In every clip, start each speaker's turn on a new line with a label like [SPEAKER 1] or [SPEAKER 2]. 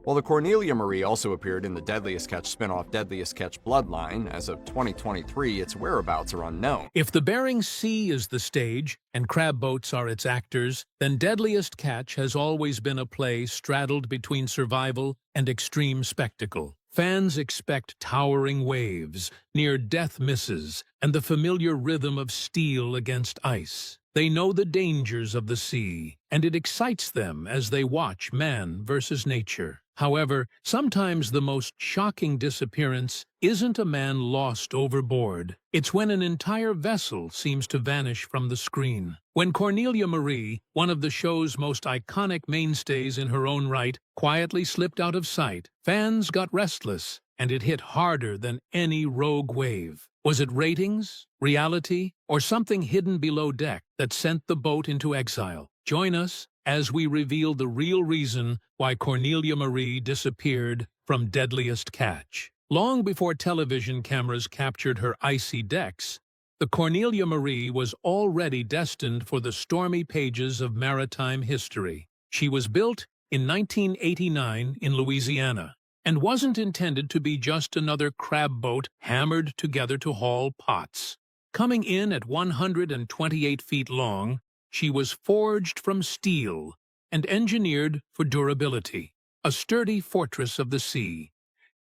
[SPEAKER 1] While the Cornelia Marie also appeared in the Deadliest Catch spin-off Deadliest Catch Bloodline, as of 2023, its whereabouts are unknown.
[SPEAKER 2] If the Bering Sea is the stage and crab boats are its actors, then Deadliest Catch has always been a play straddled between survival and extreme spectacle. Fans expect towering waves, near-death misses, and the familiar rhythm of steel against ice. They know the dangers of the sea, and it excites them as they watch man versus nature. However, sometimes the most shocking disappearance isn't a man lost overboard. It's when an entire vessel seems to vanish from the screen. When Cornelia Marie, one of the show's most iconic mainstays in her own right, quietly slipped out of sight, fans got restless, and it hit harder than any rogue wave. Was it ratings, reality, or something hidden below deck that sent the boat into exile? Join us as we reveal the real reason why Cornelia Marie disappeared from Deadliest Catch. Long before television cameras captured her icy decks, the Cornelia Marie was already destined for the stormy pages of maritime history. She was built in 1989 in Louisiana, and wasn't intended to be just another crab boat hammered together to haul pots. Coming in at 128 feet long, she was forged from steel and engineered for durability, a sturdy fortress of the sea.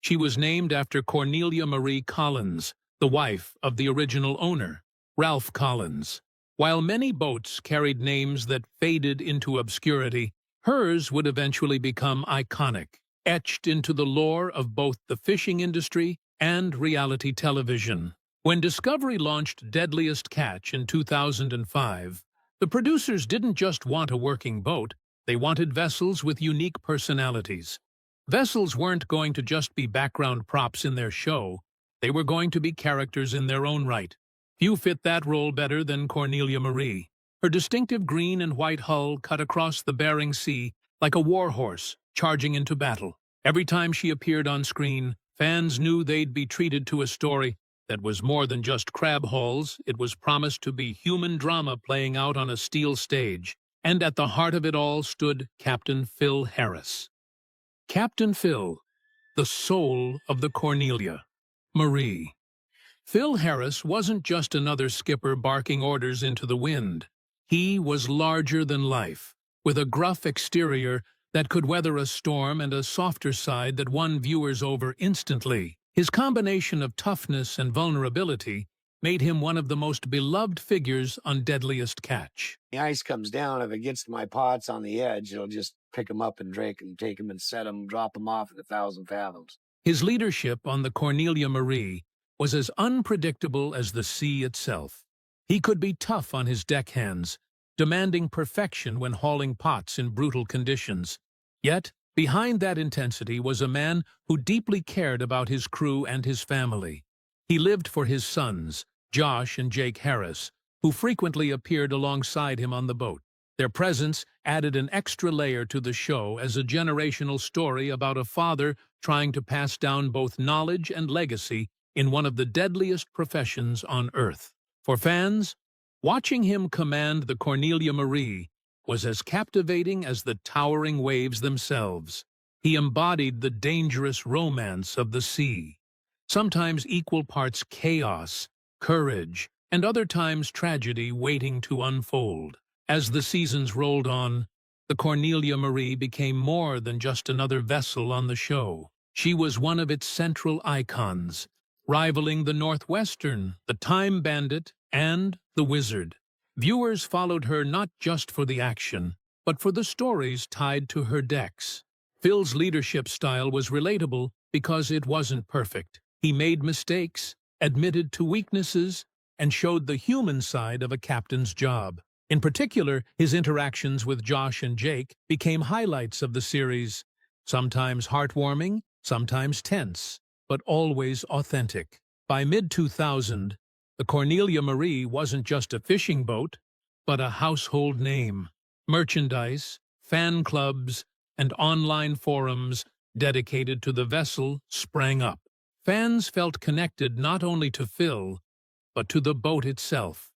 [SPEAKER 2] She was named after Cornelia Marie Collins, the wife of the original owner, Ralph Collins. While many boats carried names that faded into obscurity, hers would eventually become iconic, etched into the lore of both the fishing industry and reality television. When Discovery launched Deadliest Catch in 2005, the producers didn't just want a working boat, they wanted vessels with unique personalities. Vessels weren't going to just be background props in their show, they were going to be characters in their own right. Few fit that role better than Cornelia Marie. Her distinctive green and white hull cut across the Bering Sea like a warhorse charging into battle. Every time she appeared on screen, fans knew they'd be treated to a story that was more than just crab hauls. It was promised to be human drama playing out on a steel stage. And at the heart of it all stood Captain Phil Harris. Captain Phil, the soul of the Cornelia Marie. Phil Harris wasn't just another skipper barking orders into the wind. He was larger than life, with a gruff exterior that could weather a storm and a softer side that won viewers over instantly. His combination of toughness and vulnerability made him one of the most beloved figures on Deadliest Catch.
[SPEAKER 3] The ice comes down, if it gets to my pots on the edge, it'll just pick them up and drink them, take them and set them, drop them off at 1,000 fathoms.
[SPEAKER 2] His leadership on the Cornelia Marie was as unpredictable as the sea itself. He could be tough on his deckhands, demanding perfection when hauling pots in brutal conditions. Yet, behind that intensity was a man who deeply cared about his crew and his family. He lived for his sons, Josh and Jake Harris, who frequently appeared alongside him on the boat. Their presence added an extra layer to the show as a generational story about a father trying to pass down both knowledge and legacy in one of the deadliest professions on Earth. For fans, watching him command the Cornelia Marie was as captivating as the towering waves themselves. He embodied the dangerous romance of the sea, sometimes equal parts chaos, courage, and other times tragedy waiting to unfold. As the seasons rolled on, the Cornelia Marie became more than just another vessel on the show. She was one of its central icons, rivaling the Northwestern, the Time Bandit, and the Wizard. Viewers followed her not just for the action, but for the stories tied to her decks. Phil's leadership style was relatable because it wasn't perfect. He made mistakes, admitted to weaknesses, and showed the human side of a captain's job. In particular, his interactions with Josh and Jake became highlights of the series, sometimes heartwarming, sometimes tense, but always authentic. By mid-2000, the Cornelia Marie wasn't just a fishing boat, but a household name. Merchandise, fan clubs, and online forums dedicated to the vessel sprang up. Fans felt connected not only to Phil, but to the boat itself.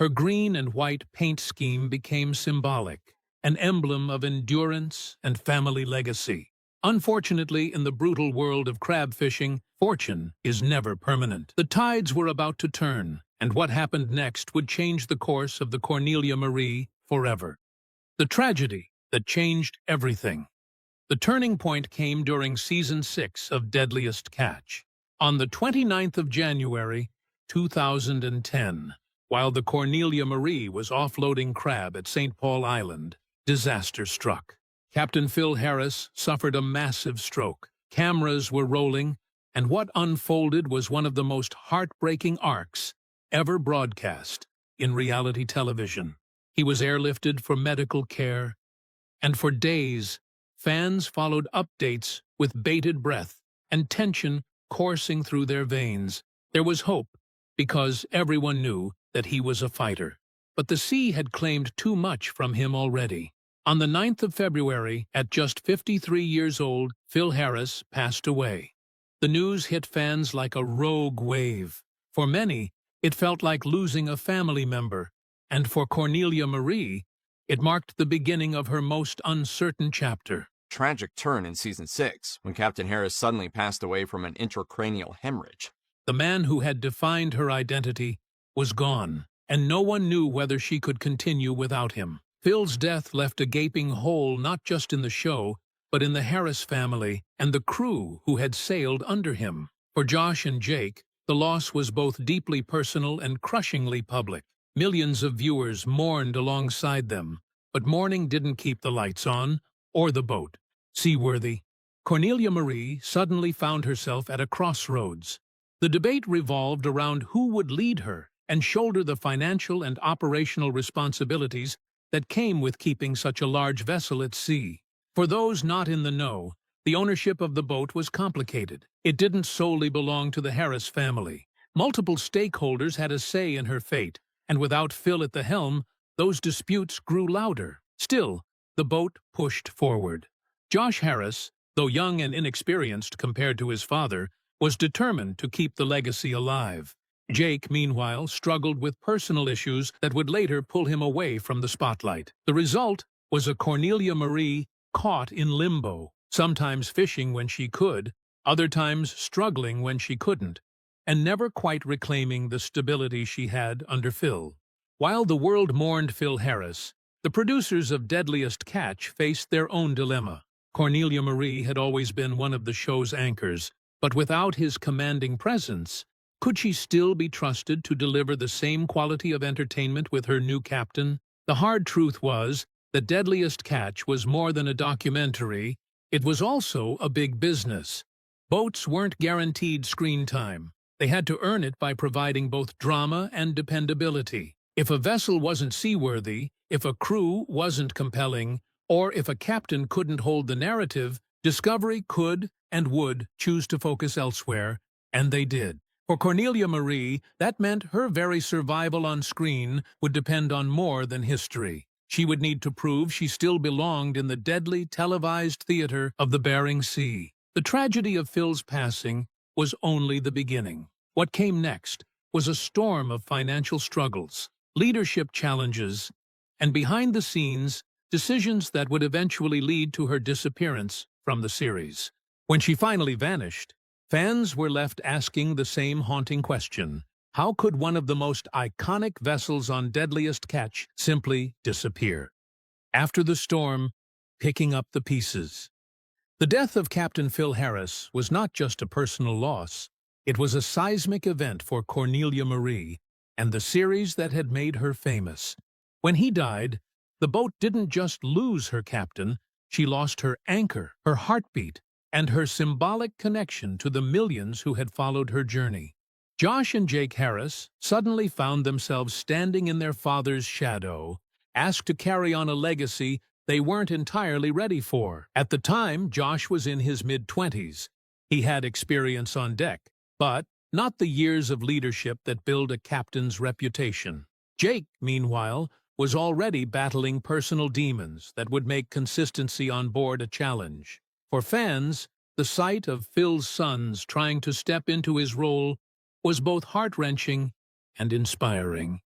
[SPEAKER 2] Her green and white paint scheme became symbolic, an emblem of endurance and family legacy. Unfortunately, in the brutal world of crab fishing, fortune is never permanent. The tides were about to turn, and what happened next would change the course of the Cornelia Marie forever. The tragedy that changed everything. The turning point came during Season 6 of Deadliest Catch. On the 29th of January, 2010, while the Cornelia Marie was offloading crab at St. Paul Island, disaster struck. Captain Phil Harris suffered a massive stroke. Cameras were rolling, and what unfolded was one of the most heartbreaking arcs ever broadcast in reality television. He was airlifted for medical care, and for days, fans followed updates with bated breath and tension coursing through their veins. There was hope, because everyone knew that he was a fighter. But the sea had claimed too much from him already. On the 9th of February, at just 53 years old, Phil Harris passed away. The news hit fans like a rogue wave. For many, it felt like losing a family member, and for Cornelia Marie, it marked the beginning of her most uncertain chapter.
[SPEAKER 1] Tragic turn in Season 6, when Captain Harris suddenly passed away from an intracranial hemorrhage.
[SPEAKER 2] The man who had defined her identity was gone, and no one knew whether she could continue without him. Phil's death left a gaping hole not just in the show, but in the Harris family and the crew who had sailed under him. For Josh and Jake, the loss was both deeply personal and crushingly public. Millions of viewers mourned alongside them, but mourning didn't keep the lights on, or the boat seaworthy. Cornelia Marie suddenly found herself at a crossroads. The debate revolved around who would lead her and shoulder the financial and operational responsibilities that came with keeping such a large vessel at sea. For those not in the know, the ownership of the boat was complicated. It didn't solely belong to the Harris family. Multiple stakeholders had a say in her fate, and without Phil at the helm, those disputes grew louder. Still, the boat pushed forward. Josh Harris, though young and inexperienced compared to his father, was determined to keep the legacy alive. Jake, meanwhile, struggled with personal issues that would later pull him away from the spotlight. The result was a Cornelia Marie caught in limbo, sometimes fishing when she could, other times struggling when she couldn't, and never quite reclaiming the stability she had under Phil. While the world mourned Phil Harris, the producers of Deadliest Catch faced their own dilemma. Cornelia Marie had always been one of the show's anchors, but without his commanding presence, could she still be trusted to deliver the same quality of entertainment with her new captain? The hard truth was that Deadliest Catch was more than a documentary, it was also a big business. Boats weren't guaranteed screen time. They had to earn it by providing both drama and dependability. If a vessel wasn't seaworthy, if a crew wasn't compelling, or if a captain couldn't hold the narrative, Discovery could and would choose to focus elsewhere, and they did. For Cornelia Marie, that meant her very survival on screen would depend on more than history. She would need to prove she still belonged in the deadly televised theater of the Bering Sea. The tragedy of Phil's passing was only the beginning. What came next was a storm of financial struggles, leadership challenges, and behind the scenes, decisions that would eventually lead to her disappearance from the series. When she finally vanished, fans were left asking the same haunting question: how could one of the most iconic vessels on Deadliest Catch simply disappear? After the storm, picking up the pieces. The death of Captain Phil Harris was not just a personal loss, it was a seismic event for Cornelia Marie and the series that had made her famous. When he died, the boat didn't just lose her captain, she lost her anchor, her heartbeat, and her symbolic connection to the millions who had followed her journey. Josh and Jake Harris suddenly found themselves standing in their father's shadow, asked to carry on a legacy they weren't entirely ready for. At the time, Josh was in his mid-20s. He had experience on deck, but not the years of leadership that build a captain's reputation. Jake, meanwhile, was already battling personal demons that would make consistency on board a challenge. For fans, the sight of Phil's sons trying to step into his role was both heart-wrenching and inspiring.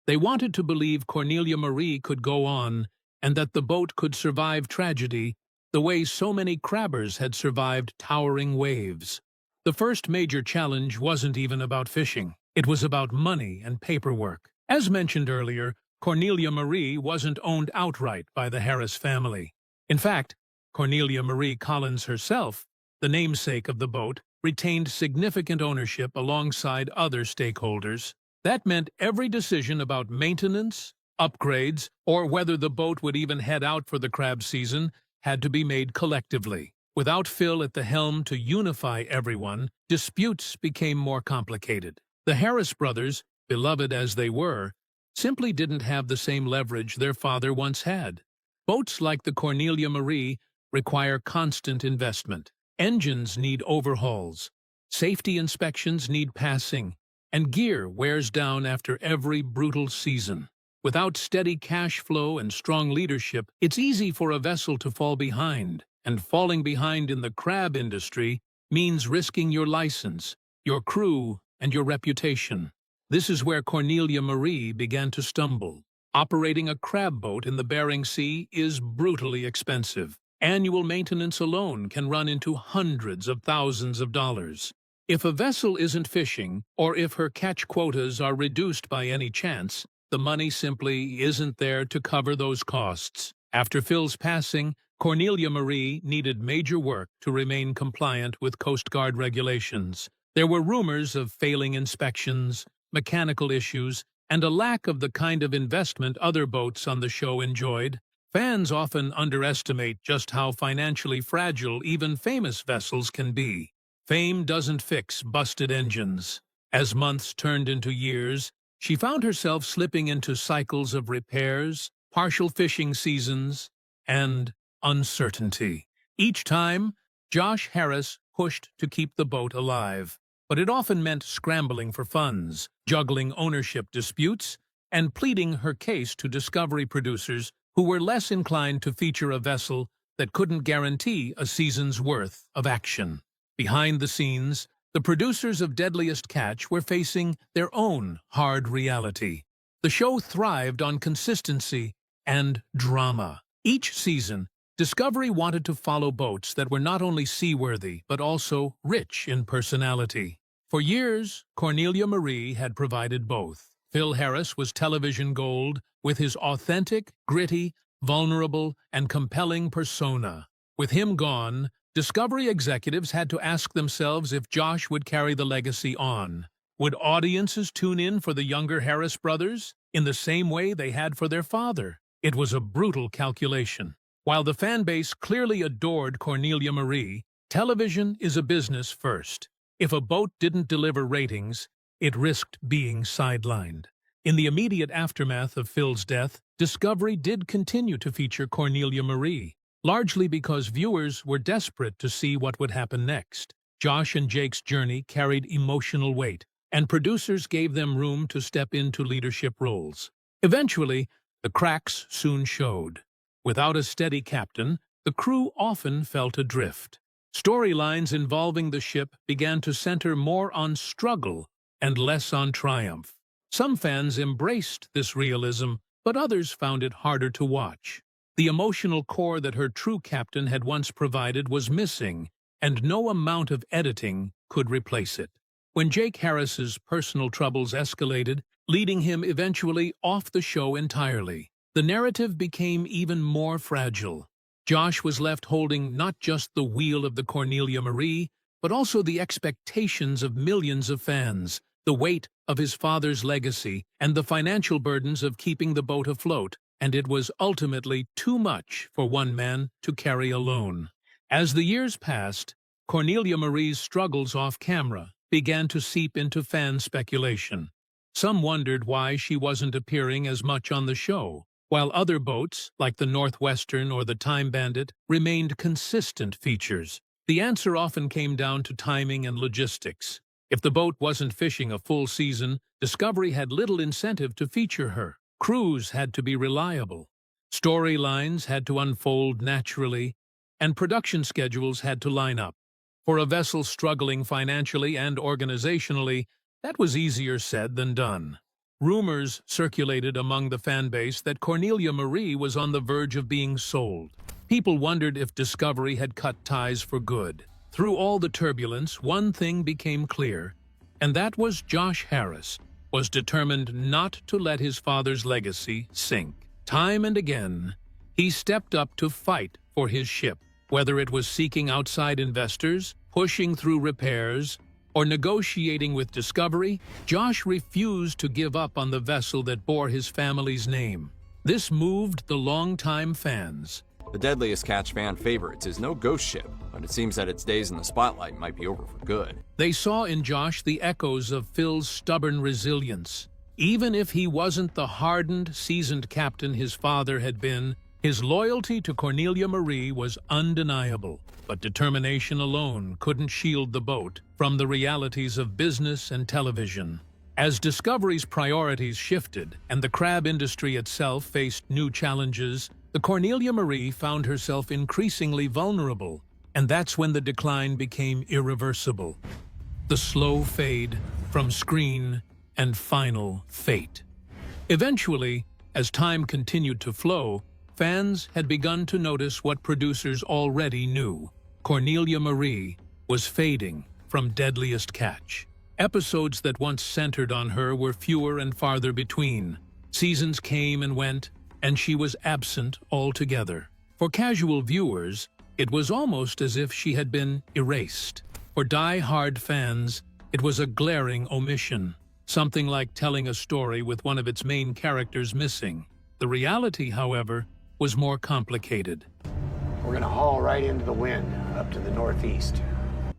[SPEAKER 2] They wanted to believe Cornelia Marie could go on and that the boat could survive tragedy, the way so many crabbers had survived towering waves. The first major challenge wasn't even about fishing. It was about money and paperwork. As mentioned earlier, Cornelia Marie wasn't owned outright by the Harris family. In fact, Cornelia Marie Collins herself, the namesake of the boat, retained significant ownership alongside other stakeholders. That meant every decision about maintenance, upgrades, or whether the boat would even head out for the crab season had to be made collectively. Without Phil at the helm to unify everyone, disputes became more complicated. The Harris brothers, beloved as they were, simply didn't have the same leverage their father once had. Boats like the Cornelia Marie require constant investment. Engines need overhauls, safety inspections need passing, and gear wears down after every brutal season. Without steady cash flow and strong leadership, it's easy for a vessel to fall behind, and falling behind in the crab industry means risking your license, your crew, and your reputation. This is where Cornelia Marie began to stumble. Operating a crab boat in the Bering Sea is brutally expensive. Annual maintenance alone can run into hundreds of thousands of dollars. If a vessel isn't fishing, or if her catch quotas are reduced by any chance, the money simply isn't there to cover those costs. After Phil's passing, Cornelia Marie needed major work to remain compliant with Coast Guard regulations. There were rumors of failing inspections, mechanical issues, and a lack of the kind of investment other boats on the show enjoyed. Fans often underestimate just how financially fragile even famous vessels can be. Fame doesn't fix busted engines. As months turned into years, she found herself slipping into cycles of repairs, partial fishing seasons, and uncertainty. Each time, Josh Harris pushed to keep the boat alive, but it often meant scrambling for funds, juggling ownership disputes, and pleading her case to Discovery producers who were less inclined to feature a vessel that couldn't guarantee a season's worth of action. Behind the scenes, the producers of Deadliest Catch were facing their own hard reality. The show thrived on consistency and drama. Each season, Discovery wanted to follow boats that were not only seaworthy, but also rich in personality. For years, Cornelia Marie had provided both. Phil Harris was television gold with his authentic, gritty, vulnerable, and compelling persona. With him gone, Discovery executives had to ask themselves if Josh would carry the legacy on. Would audiences tune in for the younger Harris brothers in the same way they had for their father? It was a brutal calculation. While the fan base clearly adored Cornelia Marie, television is a business first. If a boat didn't deliver ratings, it risked being sidelined. In the immediate aftermath of Phil's death, Discovery did continue to feature Cornelia Marie, largely because viewers were desperate to see what would happen next. Josh and Jake's journey carried emotional weight, and producers gave them room to step into leadership roles. Eventually, the cracks soon showed. Without a steady captain, the crew often felt adrift. Storylines involving the ship began to center more on struggle and less on triumph. Some fans embraced this realism, but others found it harder to watch. The emotional core that her true captain had once provided was missing, and no amount of editing could replace it. When Jake Harris's personal troubles escalated, leading him eventually off the show entirely, the narrative became even more fragile. Josh was left holding not just the wheel of the Cornelia Marie, but also the expectations of millions of fans, the weight of his father's legacy, and the financial burdens of keeping the boat afloat, and it was ultimately too much for one man to carry alone. As the years passed, Cornelia Marie's struggles off-camera began to seep into fan speculation. Some wondered why she wasn't appearing as much on the show, while other boats, like the Northwestern or the Time Bandit, remained consistent features. The answer often came down to timing and logistics. If the boat wasn't fishing a full season, Discovery had little incentive to feature her. Crews had to be reliable. Storylines had to unfold naturally, and production schedules had to line up. For a vessel struggling financially and organizationally, that was easier said than done. Rumors circulated among the fan base that Cornelia Marie was on the verge of being sold. People wondered if Discovery had cut ties for good. Through all the turbulence, one thing became clear, and that was Josh Harris was determined not to let his father's legacy sink. Time and again, he stepped up to fight for his ship, whether it was seeking outside investors, pushing through repairs, or negotiating with Discovery. Josh refused to give up on the vessel that bore his family's name. This moved the longtime fans.
[SPEAKER 1] The Deadliest Catch fan favorites is no ghost ship, but it seems that its days in the spotlight might be over for good.
[SPEAKER 2] They saw in Josh the echoes of Phil's stubborn resilience. Even if he wasn't the hardened, seasoned captain his father had been, his loyalty to Cornelia Marie was undeniable. But determination alone couldn't shield the boat from the realities of business and television. As Discovery's priorities shifted and the crab industry itself faced new challenges, the Cornelia Marie found herself increasingly vulnerable, and that's when the decline became irreversible. The slow fade from screen and final fate. Eventually, as time continued to flow, fans had begun to notice what producers already knew. Cornelia Marie was fading from Deadliest Catch. Episodes that once centered on her were fewer and farther between. Seasons came and went, and she was absent altogether. For casual viewers, it was almost as if she had been erased. For die-hard fans, it was a glaring omission, something like telling a story with one of its main characters missing. The reality, however, was more complicated.
[SPEAKER 3] We're going to haul right into the wind, up to the northeast.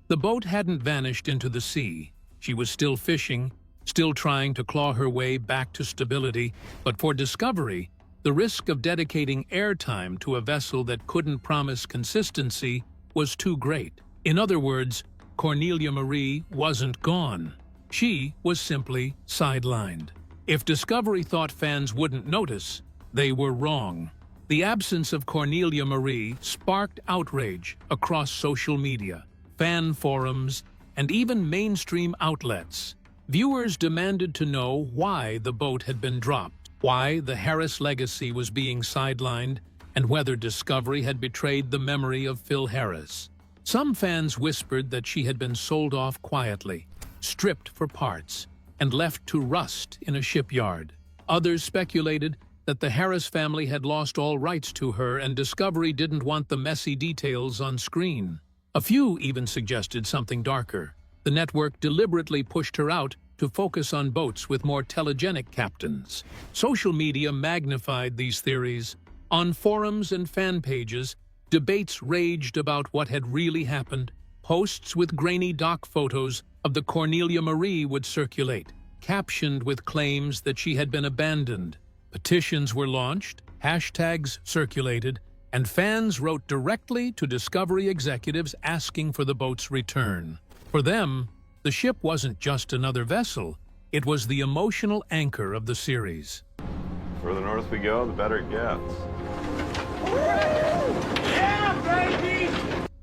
[SPEAKER 2] The boat hadn't vanished into the sea. She was still fishing, still trying to claw her way back to stability, but for Discovery, the risk of dedicating airtime to a vessel that couldn't promise consistency was too great. In other words, Cornelia Marie wasn't gone. She was simply sidelined. If Discovery thought fans wouldn't notice, they were wrong. The absence of Cornelia Marie sparked outrage across social media, fan forums, and even mainstream outlets. Viewers demanded to know why the boat had been dropped, why the Harris legacy was being sidelined, and whether Discovery had betrayed the memory of Phil Harris. Some fans whispered that she had been sold off quietly, stripped for parts, and left to rust in a shipyard. Others speculated that the Harris family had lost all rights to her and Discovery didn't want the messy details on screen. A few even suggested something darker. The network deliberately pushed her out to focus on boats with more telegenic captains. Social media magnified these theories. On forums and fan pages, debates raged about what had really happened. Posts with grainy dock photos of the Cornelia Marie would circulate, captioned with claims that she had been abandoned. Petitions were launched, hashtags circulated, and fans wrote directly to Discovery executives asking for the boat's return. For them, the ship wasn't just another vessel, it was the emotional anchor of the series.
[SPEAKER 4] The further north we go, the better it gets.
[SPEAKER 3] Yeah, baby!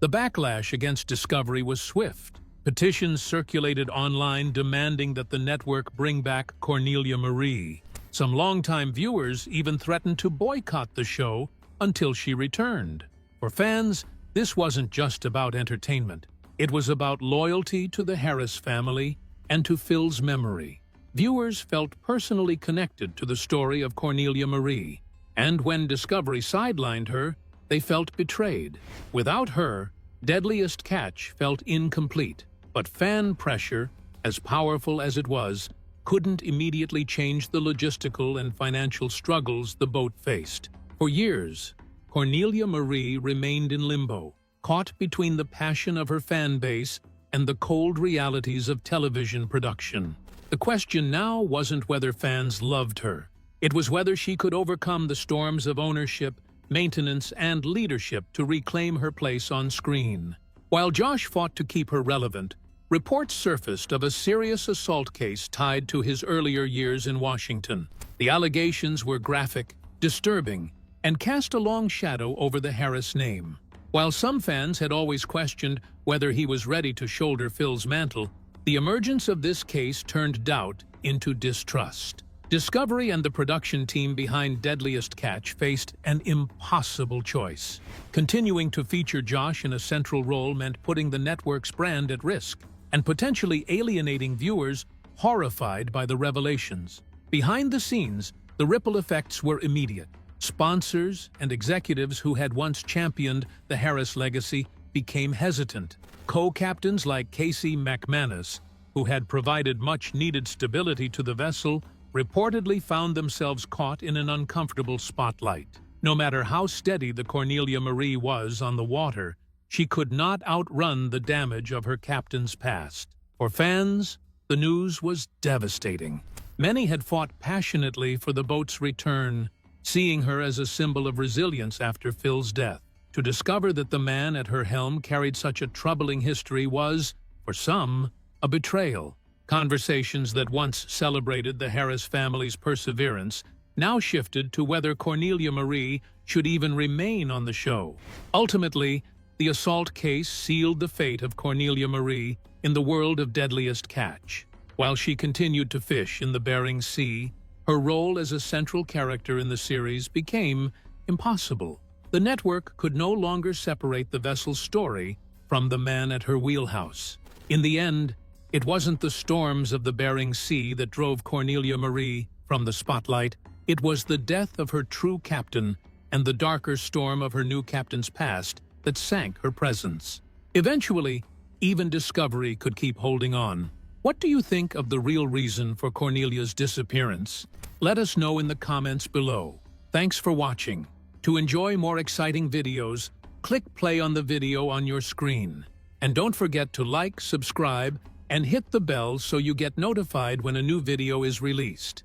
[SPEAKER 2] The backlash against Discovery was swift. Petitions circulated online demanding that the network bring back Cornelia Marie. Some longtime viewers even threatened to boycott the show until she returned. For fans, this wasn't just about entertainment. It was about loyalty to the Harris family and to Phil's memory. Viewers felt personally connected to the story of Cornelia Marie, and when Discovery sidelined her, they felt betrayed. Without her, Deadliest Catch felt incomplete, but fan pressure, as powerful as it was, couldn't immediately change the logistical and financial struggles the boat faced. For years, Cornelia Marie remained in limbo, caught between the passion of her fan base and the cold realities of television production. The question now wasn't whether fans loved her. It was whether she could overcome the storms of ownership, maintenance, and leadership to reclaim her place on screen. While Josh fought to keep her relevant, reports surfaced of a serious assault case tied to his earlier years in Washington. The allegations were graphic, disturbing, and cast a long shadow over the Harris name. While some fans had always questioned whether he was ready to shoulder Phil's mantle, the emergence of this case turned doubt into distrust. Discovery and the production team behind Deadliest Catch faced an impossible choice. Continuing to feature Josh in a central role meant putting the network's brand at risk and potentially alienating viewers horrified by the revelations. Behind the scenes, the ripple effects were immediate. Sponsors and executives who had once championed the Harris legacy became hesitant. Co-captains like Casey McManus, who had provided much-needed stability to the vessel, reportedly found themselves caught in an uncomfortable spotlight. No matter how steady the Cornelia Marie was on the water, she could not outrun the damage of her captain's past. For fans, the news was devastating. Many had fought passionately for the boat's return, seeing her as a symbol of resilience after Phil's death. To discover that the man at her helm carried such a troubling history was, for some, a betrayal. Conversations that once celebrated the Harris family's perseverance now shifted to whether Cornelia Marie should even remain on the show. Ultimately, the assault case sealed the fate of Cornelia Marie in the world of Deadliest Catch. While she continued to fish in the Bering Sea, her role as a central character in the series became impossible. The network could no longer separate the vessel's story from the man at her wheelhouse. In the end, it wasn't the storms of the Bering Sea that drove Cornelia Marie from the spotlight. It was the death of her true captain and the darker storm of her new captain's past that sank her presence. Eventually, even Discovery could keep holding on. What do you think of the real reason for Cornelia's disappearance? Let us know in the comments below. Thanks for watching. To enjoy more exciting videos, click play on the video on your screen. And don't forget to like, subscribe, and hit the bell so you get notified when a new video is released.